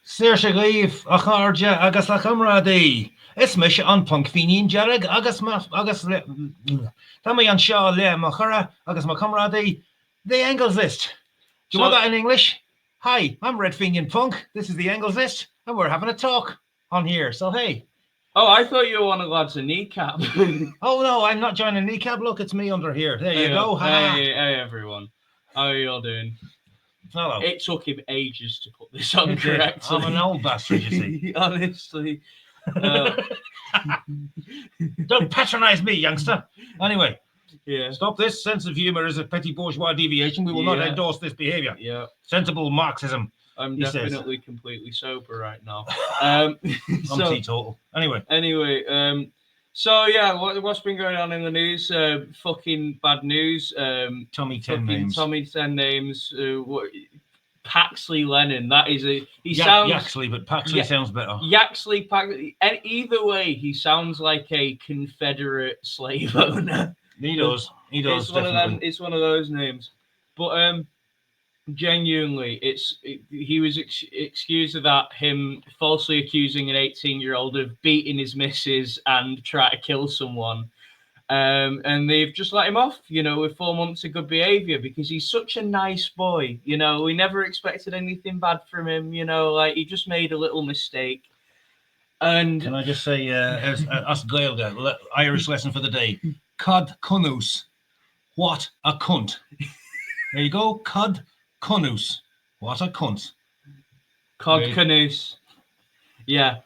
Saoirse Gaoibh a cháirde agus a comrade. Is me se an punk finín jarag agus tá mé an seo le a chora agus ma comrade. The Engelsist. Do you want that in English? Hi, I'm Red Finian Punk. This is the Engelsist, and we're having a talk on here. So hey. Oh, I thought you were one of lads in kneecap. Oh no, I'm not joining kneecap. Look, it's me under here. There you go. Hey everyone. How are you all doing? Hello. It took him ages to put this on correctly. I'm an old bastard, you see. Honestly. Don't patronise me, youngster. Anyway. Yeah. Stop this. Sense of humour is a petty bourgeois deviation. We will not endorse this behaviour. Yeah. Sensible Marxism. I'm definitely completely sober right now. I'm teetotal. Anyway. So yeah, what's been going on in the news? Fucking bad news. Tommy Ten-Names. Tommy Ten-Names. Paxley Lennon. That is a. He sounds Yaxley, but Paxley sounds better. Yaxley, Paxley. And either way, he sounds like a Confederate slave owner. He does. It's one of them. It's one of those names. But genuinely, he was excused of that. Him falsely accusing an 18-year-old of beating his missus and trying to kill someone. And they've just let him off, with 4 months of good behavior because he's such a nice boy. We never expected anything bad from him. He just made a little mistake. And can I just say, us Gaeilge, Irish lesson for the day. Cod Cunus. What a cunt. There you go. Cod Cunus. What a cunt. Cod Cunus. Yeah.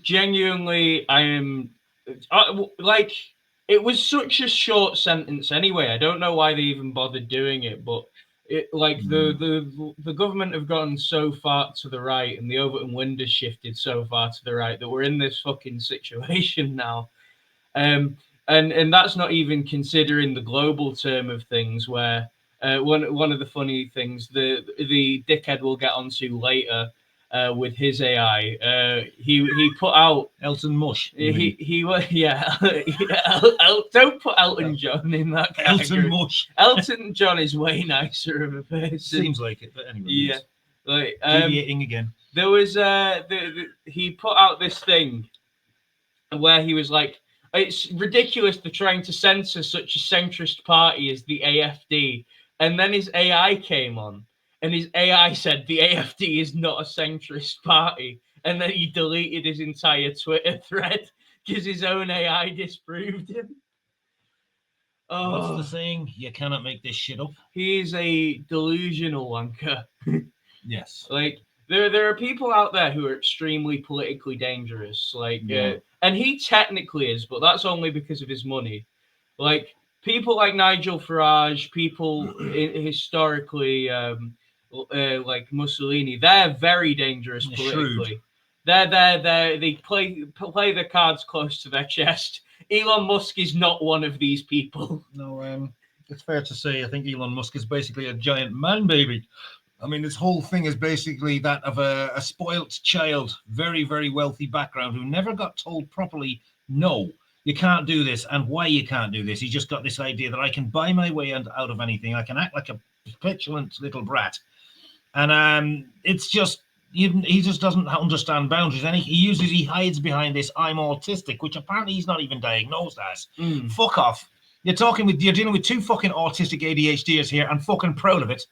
Genuinely, I am it was such a short sentence anyway. I don't know why they even bothered doing it, but the government have gotten so far to the right and the Overton wind has shifted so far to the right that we're in this fucking situation now. And that's not even considering the global term of things where one of the funny things the dickhead we'll get onto later with his AI, he put out Elton Mush. He don't put Elton John in that category. Elton Mush. Elton John is way nicer of a person. Seems like it, but anyway. Yeah, deviating again. There was he put out this thing where he was like, it's ridiculous they're trying to censor such a centrist party as the AFD. And then his AI came on and his AI said the AFD is not a centrist party. And then he deleted his entire Twitter thread because his own AI disproved him. Oh, what's the saying? You cannot make this shit up. He is a delusional wanker. Yes. There are people out there who are extremely politically dangerous. And he technically is, but that's only because of his money. People like Nigel Farage, people historically like Mussolini, they're very dangerous politically. They play their cards close to their chest. Elon Musk is not one of these people. No, it's fair to say I think Elon Musk is basically a giant man baby. I mean, this whole thing is basically that of a spoilt child, very, very wealthy background who never got told properly, no, you can't do this, and why you can't do this. He just got this idea that I can buy my way out of anything. I can act like a petulant little brat. And it's just, he just doesn't understand boundaries. And he hides behind this, I'm autistic, which apparently he's not even diagnosed as. Fuck off. You're dealing with two fucking autistic ADHDers here and fucking proud of it.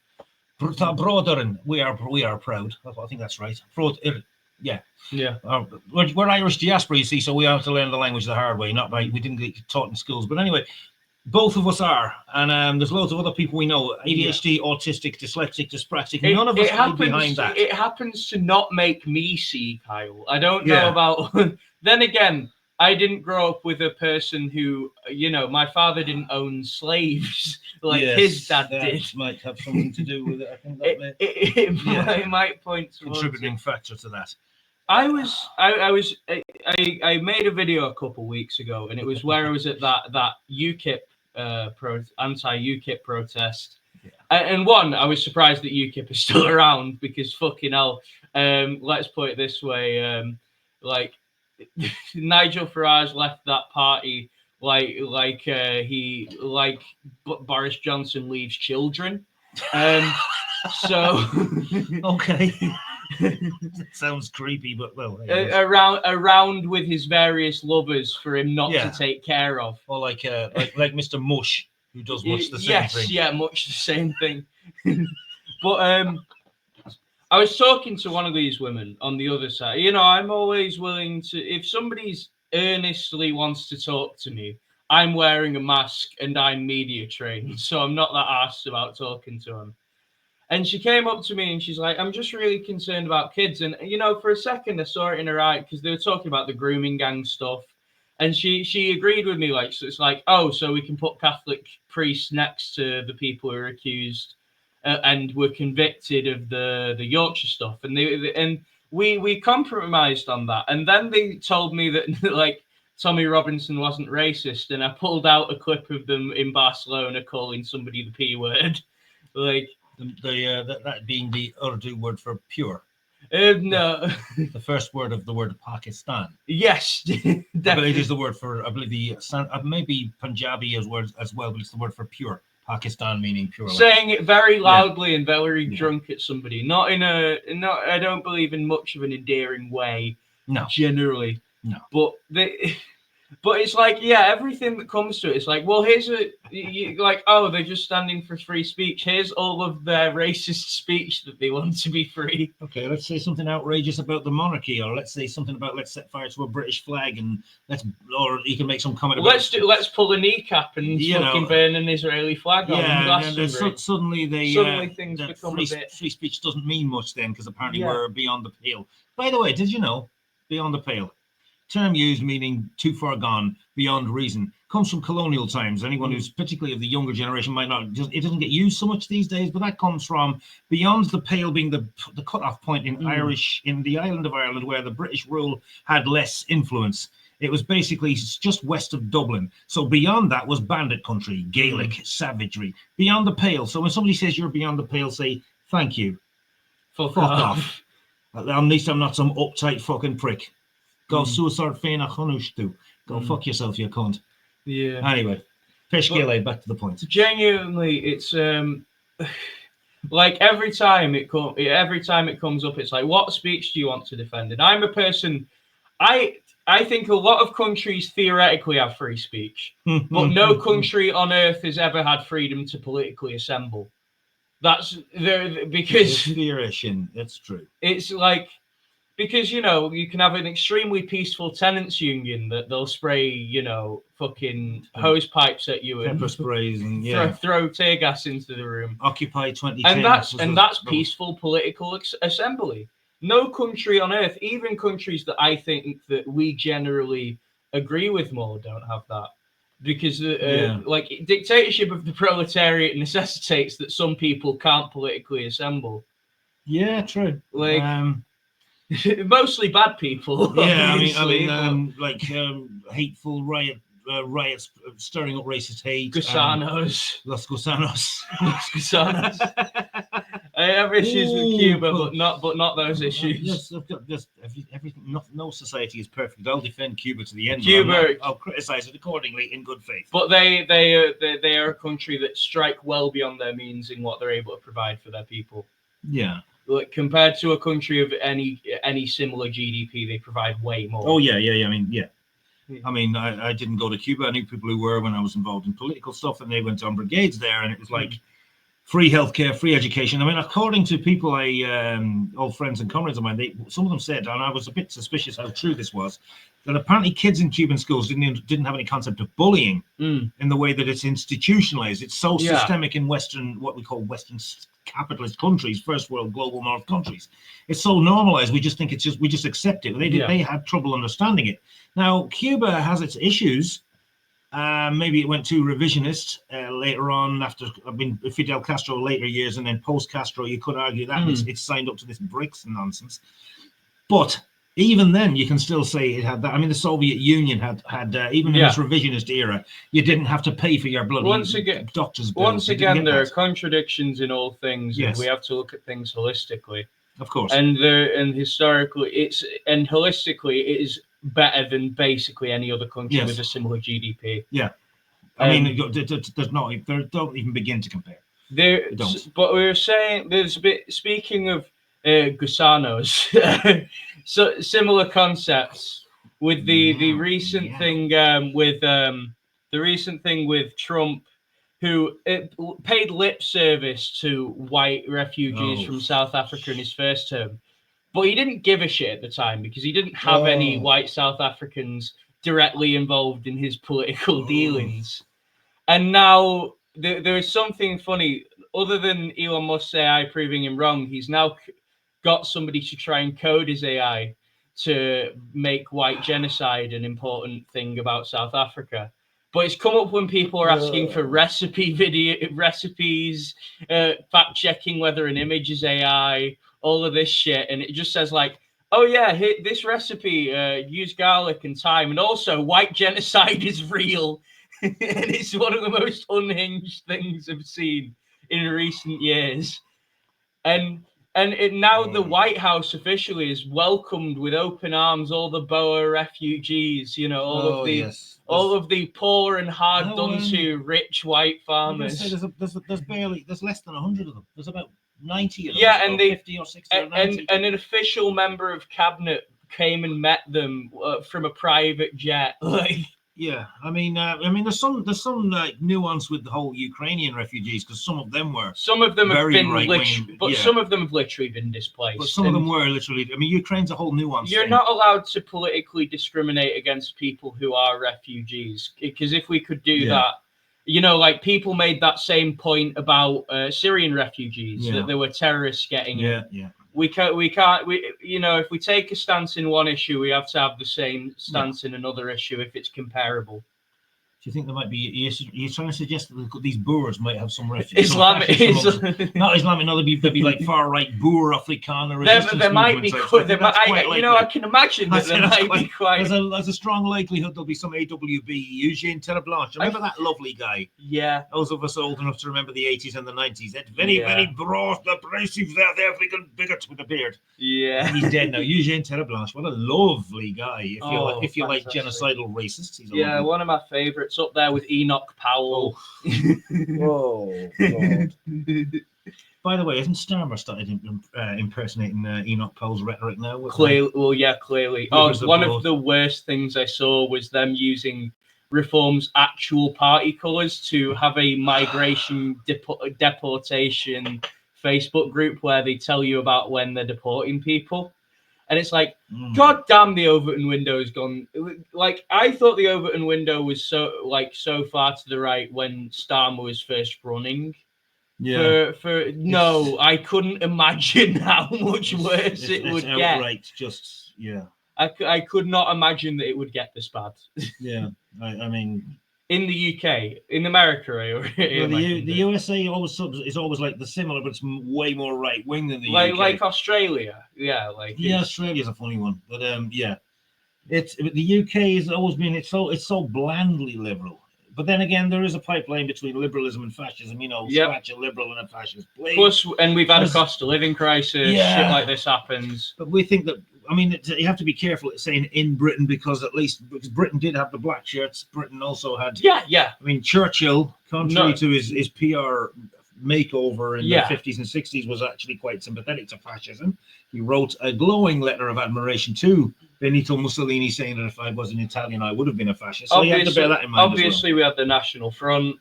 Brotheren, we are proud. I think that's right. Yeah. We're Irish diaspora, you see, so we have to learn the language the hard way. We didn't get taught in schools, but anyway, both of us are, and there's loads of other people we know: ADHD, autistic, dyslexic, dyspraxic. None of us hide behind that. It happens to not make me see, Kyle. I don't know about. Then again, I didn't grow up with a person who, my father didn't own slaves like his dad did. Might have something to do with it. I think that it might point to contributing factor to that. I made a video a couple weeks ago, and it was where I was at that UKIP anti-UKIP protest. And I was surprised that UKIP is still around because fucking hell. Let's put it this way, Nigel Farage left that party like Boris Johnson leaves children. So okay. It sounds creepy, but well, there you go. around with his various lovers for him not Yeah. to take care of. Or like Mr. Mush, who does much the same Yes, thing. yeah, much the same thing. But I was talking to one of these women on the other side. You know, I'm always willing to, if somebody's earnestly wants to talk to me, I'm wearing a mask and I'm media trained, so I'm not that arsed about talking to them. And she came up to me and she's like, I'm just really concerned about kids. And, you know, for a second I saw it in her eye because they were talking about the grooming gang stuff. And she agreed with me, like, so it's like, oh, so we can put Catholic priests next to the people who are accused and were convicted of the Yorkshire stuff. And we compromised on that. And then they told me that, like, Tommy Robinson wasn't racist. And I pulled out a clip of them in Barcelona calling somebody the P word. Like, that being the Urdu word for pure. No. The first word of the word Pakistan. Yes, I believe is the word for. I believe the maybe Punjabi as well, but it's the word for pure. Pakistan meaning pure. Saying it very loudly and very drunk at somebody, not in a. Not. I don't believe in much of an endearing way. No. Generally. No. But But it's like, yeah, everything that comes to it, it's like, well, here's like, oh, they're just standing for free speech. Here's all of their racist speech that they want to be free. Okay, let's say something outrageous about the monarchy, or let's say something about let's set fire to a British flag, and or you can make some comment about. Let's pull a kneecap and fucking burn an Israeli flag on. Yeah, and suddenly things become a bit. Free speech doesn't mean much then, because apparently we're beyond the pale. By the way, did you know, beyond the pale? Term used meaning too far gone, beyond reason, comes from colonial times. Anyone who's particularly of the younger generation might not, it doesn't get used so much these days, but that comes from beyond the pale being the cut-off point in in the island of Ireland, where the British rule had less influence. It was basically just west of Dublin. So beyond that was bandit country, Gaelic, savagery, beyond the pale. So when somebody says you're beyond the pale, say, thank you. Fuck off. At least I'm not some uptight fucking prick. Go suicide feina chunushtu. Go fuck yourself, you cunt. Yeah. Anyway, Peshgile, back to the point. Genuinely, it's like every time it comes up, it's like, what speech do you want to defend? And I'm a person, I think a lot of countries theoretically have free speech, but no country on earth has ever had freedom to politically assemble. That's because theoration. That's true. It's like. Because, you know, you can have an extremely peaceful tenants union that they'll spray, you know, fucking hose pipes at you and pepper sprays and throw tear gas into the room. Occupy 2010. And that's peaceful political assembly. No country on earth, even countries that I think that we generally agree with more, don't have that. Because, like, dictatorship of the proletariat necessitates that some people can't politically assemble. Yeah, true. Like... mostly bad people. Yeah, hateful riots stirring up racist hate. Gusanos. Los Gusanos. Los Gusanos. I have issues with Cuba, but not those issues. Yes, I've got just everything. No society is perfect. I'll defend Cuba to the end. I'll criticize it accordingly in good faith. But they are a country that strike well beyond their means in what they're able to provide for their people. Yeah. Like compared to a country of any similar GDP, they provide way more. Oh yeah. I mean, I didn't go to Cuba. I knew people who were when I was involved in political stuff, and they went on brigades there, and it was like free healthcare, free education. I mean, according to people, old friends and comrades of mine, some of them said, and I was a bit suspicious how true this was, that apparently kids in Cuban schools didn't have any concept of bullying in the way that it's institutionalized. It's so systemic in what we call Western capitalist countries, first world global north countries. It's so normalized. We just think we just accept it. They had trouble understanding it. Now Cuba has its issues. Maybe it went too revisionist later on after Fidel Castro later years, and then post Castro you could argue that it's signed up to this BRICS nonsense. But even then, you can still say it had that. I mean, the Soviet Union had even in its revisionist era, you didn't have to pay for your bloody doctor's bills. Once again, there are contradictions in all things, and we have to look at things holistically. Of course. And historically, holistically, it is better than basically any other country with a similar GDP. Yeah. I mean, don't even begin to compare. But we were saying, there's a bit, speaking of gusanos. So similar concepts with the recent thing with the recent thing with Trump, who paid lip service to white refugees from South Africa in his first term. But he didn't give a shit at the time because he didn't have any white South Africans directly involved in his political dealings. And now there is something funny. Other than Elon Musk's AI proving him wrong, he's now got somebody to try and code his AI to make white genocide an important thing about South Africa. But it's come up when people are asking for recipes, fact checking whether an image is AI, all of this shit, and it just says like, oh yeah, this recipe use garlic and thyme, and also white genocide is real. And it's one of the most unhinged things I've seen in recent years. And now the White House officially has welcomed with open arms all the Boer refugees, you know, all of the poor and hard done to rich white farmers. There's less than 100 of them. There's about 90 of them. Yeah, and 50 or 60 or 90. And an official member of cabinet came and met them from a private jet. Like, yeah, I mean, there's some like nuance with the whole Ukrainian refugees because some of them have been some of them have literally been displaced. But some of them were literally. I mean, Ukraine's a whole nuance. You're not allowed to politically discriminate against people who are refugees, because if we could do that, you know, like people made that same point about Syrian refugees that there were terrorists getting in. Yeah. We can't, you know, if we take a stance in one issue, we have to have the same stance in another issue if it's comparable. Do you think there might be? You're trying to suggest that these Boers might have some refugees? Islamic, not Islamic. No, they'd be like far right Boer Afrikaner. There might be. I can imagine that there might be quite. There's a strong likelihood there'll be some AWB. Eugene Terreblanche. Remember that lovely guy? Yeah. Those of us old enough to remember the 80s and the 90s. That very broad, abrasive South African bigot with a beard. Yeah. And he's dead now. Eugene Terreblanche. What a lovely guy. If you like genocidal racists, he's one of my favourites. Up there with Enoch Powell. Oh God. By the way, isn't Starmer started impersonating Enoch Powell's rhetoric now? Clearly. One of the worst things I saw was them using Reform's actual party colours to have a migration deportation Facebook group where they tell you about when they're deporting people. And it's like, God damn, the Overton window has gone. Like, I thought the Overton window was so far to the right when Starmer was first running. Yeah. No, I couldn't imagine how much worse it would get. Outright, just I could not imagine that it would get this bad. Yeah, I mean. In the UK, in America, the USA is always like the similar, but it's way more right wing than the UK. Like Australia, Australia's a funny one, but it's the UK has always been it's so blandly liberal. But then again, there is a pipeline between liberalism and fascism. You know, scratch a liberal and a fascist. Plus, and we've had a cost of living crisis. Shit like this happens. But we think that. I mean, you have to be careful at saying in Britain because Britain did have the black shirts. Britain also had. Yeah. I mean, Churchill, contrary to his PR makeover in the 50s and 60s, was actually quite sympathetic to fascism. He wrote a glowing letter of admiration to Benito Mussolini, saying that if I was an Italian, I would have been a fascist. So you have to bear that in mind. Obviously, we have the National Front.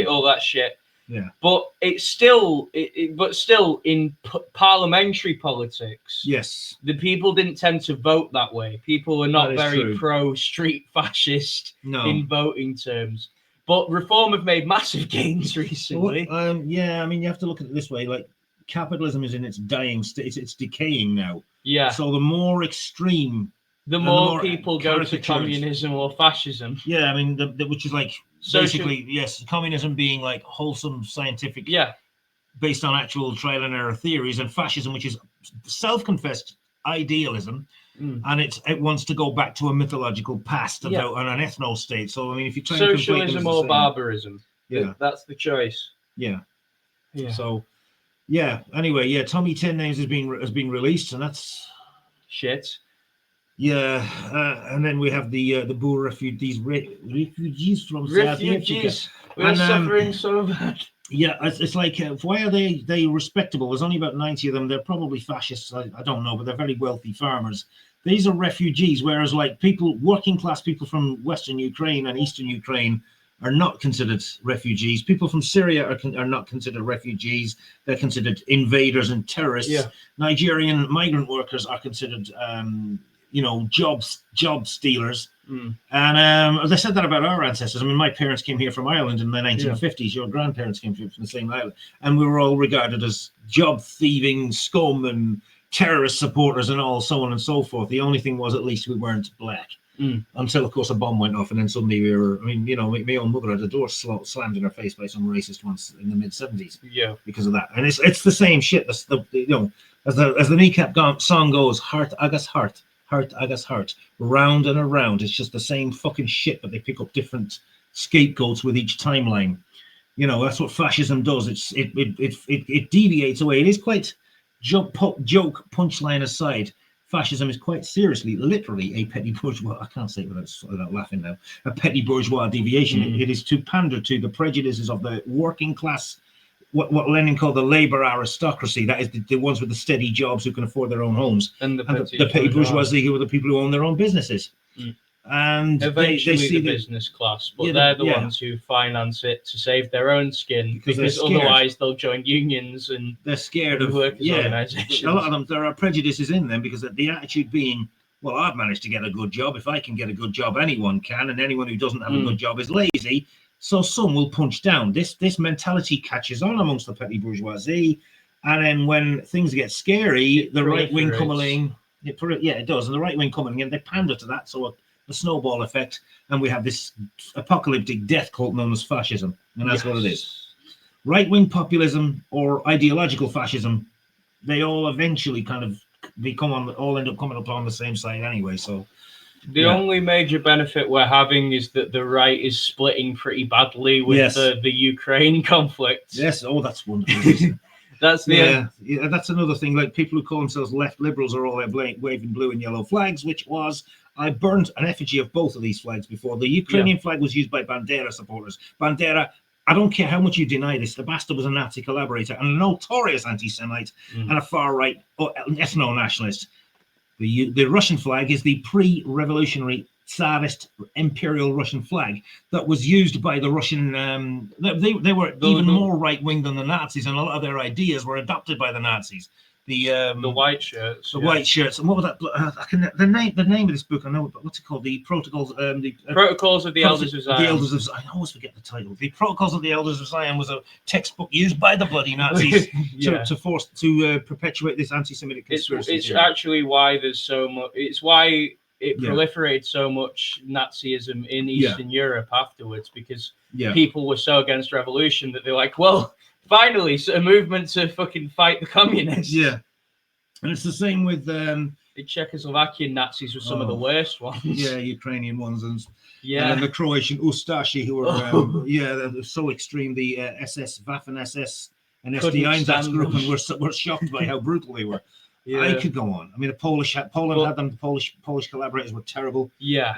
All that shit. Yeah, but it's still, in parliamentary politics. Yes, the people didn't tend to vote that way. People were not very pro-street fascist in voting terms. But Reform have made massive gains recently. I mean, you have to look at it this way: like capitalism is in its dying state; it's decaying now. Yeah. So the more extreme, the more people go to communism or fascism. Yeah, I mean, which is like. Basically, yes, communism being like wholesome scientific, based on actual trial and error theories, and fascism, which is self-confessed idealism, and it wants to go back to a mythological past about an ethno state. So I mean, if you try socialism or barbarism, that's the choice. Yeah. So, Anyway, Tommy Ten-Names has been released, and that's shit. Yeah, and then we have the Boer refugees from South Africa. We're suffering so bad. Yeah, it's like, why are they respectable? There's only about 90 of them. They're probably fascists. I don't know, but they're very wealthy farmers. These are refugees, whereas like people, working class people from Western Ukraine and Eastern Ukraine are not considered refugees. People from Syria are not considered refugees. They're considered invaders and terrorists. Yeah. Nigerian migrant workers are considered, job stealers. And they said that about our ancestors. I mean, my parents came here from Ireland in the 1950s. Your grandparents came from the same island, and we were all regarded as job thieving scum and terrorist supporters and all, so on and so forth. The only thing was, at least we weren't black. Until, of course, a bomb went off, and then suddenly we were. I mean, my own mother had a door slammed in her face by some racist once in the mid-70s. Yeah, because of that, and it's the same shit. As the kneecap song goes, heart agus heart. Heart agus heart, round and around. It's just the same fucking shit, but they pick up different scapegoats with each timeline. That's what fascism does. It deviates away. It is quite joke punchline aside. Fascism is quite seriously, literally, a petty bourgeois. I can't say it without laughing now. A petty bourgeois deviation. It is to pander to the prejudices of the working class. What Lenin called the labor aristocracy, that is the ones with the steady jobs who can afford their own homes, and the petty bourgeoisie, who are the people who own their own businesses. And eventually they see the business class, but they're the ones who finance it to save their own skin, because otherwise they'll join unions, and they're scared of workers' organizations. A lot of them, there are prejudices in them, because the attitude being, well, I've managed to get a good job. If I can get a good job, anyone can, and anyone who doesn't have a good job is lazy. So some will punch down. This mentality catches on amongst the petty bourgeoisie, and then when things get scary, the right wing come along. It does, and the right wing coming in, they pander to that. So the snowball effect, and we have this apocalyptic death cult known as fascism, and that's what it is. Right wing populism or ideological fascism, they all eventually kind of all end up coming up on the same side anyway. So. The only major benefit we're having is that the right is splitting pretty badly with the Ukraine conflict. Yes, that's wonderful. That's that's another thing. Like, people who call themselves left liberals are all waving blue and yellow flags, I burned an effigy of both of these flags before. The Ukrainian flag was used by Bandera supporters. Bandera, I don't care how much you deny this, the bastard was a Nazi collaborator and a notorious anti-Semite and a far-right ethno-nationalist. The Russian flag is the pre-revolutionary Tsarist imperial Russian flag that was used by the Russian. They were even more right-wing than the Nazis, and a lot of their ideas were adopted by the Nazis. The white shirts. White shirts. And what was that? The name of this book, I know, but what's it called? The Protocols. Protocols of the Elders of Zion. The Elders of Zion. I always forget the title. The Protocols of the Elders of Zion was a textbook used by the bloody Nazis to perpetuate this anti-Semitic conspiracy. It's actually why there's so much. It's why it proliferated so much Nazism in Eastern Europe afterwards, because people were so against revolution that they're like, well, finally, a movement to fucking fight the communists. Yeah, and it's the same with the Czechoslovakian Nazis were some of the worst ones. Yeah, Ukrainian ones, and then the Croatian Ustashi, who were they're so extreme. The SS, Waffen SS, and SD Einsatzgruppen and were shocked by how brutal they were. Yeah. I could go on. I mean, Poland had them. The Polish collaborators were terrible. Yeah,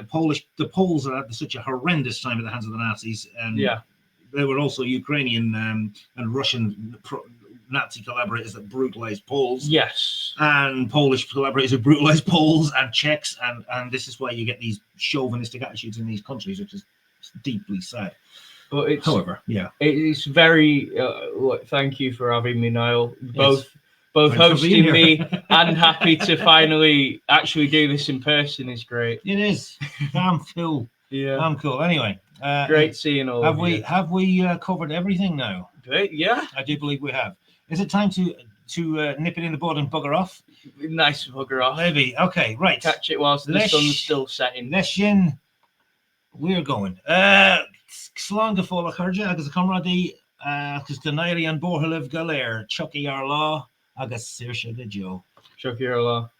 the Poles had such a horrendous time at the hands of the Nazis, and there were also Ukrainian and Russian Nazi collaborators that brutalized Poles. Yes, and Polish collaborators who brutalized Poles and Czechs, and this is why you get these chauvinistic attitudes in these countries, which is deeply sad. But however, it's very. Thank you for having me, Niall. Both hosting me and happy to finally actually do this in person is great. It is. Damn cool. Damn cool. Anyway, great seeing all of you. Have we covered everything now? Great. Yeah, I do believe we have. Is it time to nip it in the bud and bugger off? Nice bugger off. Maybe. Okay. Right. Catch it whilst the sun's still setting. Leshin, we're going. Slán go fóla chuirde agus a comradí agus Ten-Names and Boer live galéir Chucky our law. agus Saoirse de Joe. Chucky our law.